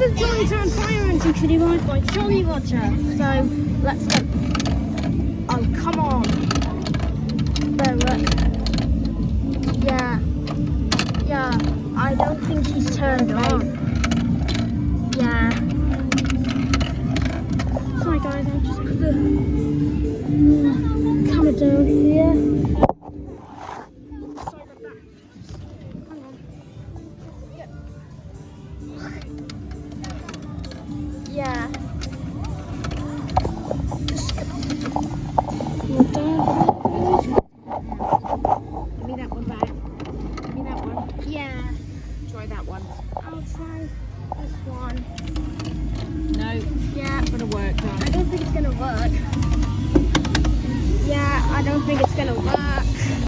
is Jolly Town Fire Engine Kiddie Ride by Jolly Roger. So let's go. Oh, come on. There, look. Yeah. Yeah. I don't think he's turned on. Yeah. Sorry guys, I'll just put the camera down here. Sorry about that. Hang on. Yeah. Give me that one back. Give me that one. Yeah. Try that one. I'll try this one. No. Yeah. It's gonna work, I darling. don't think it's gonna work. Yeah, I don't think it's gonna work.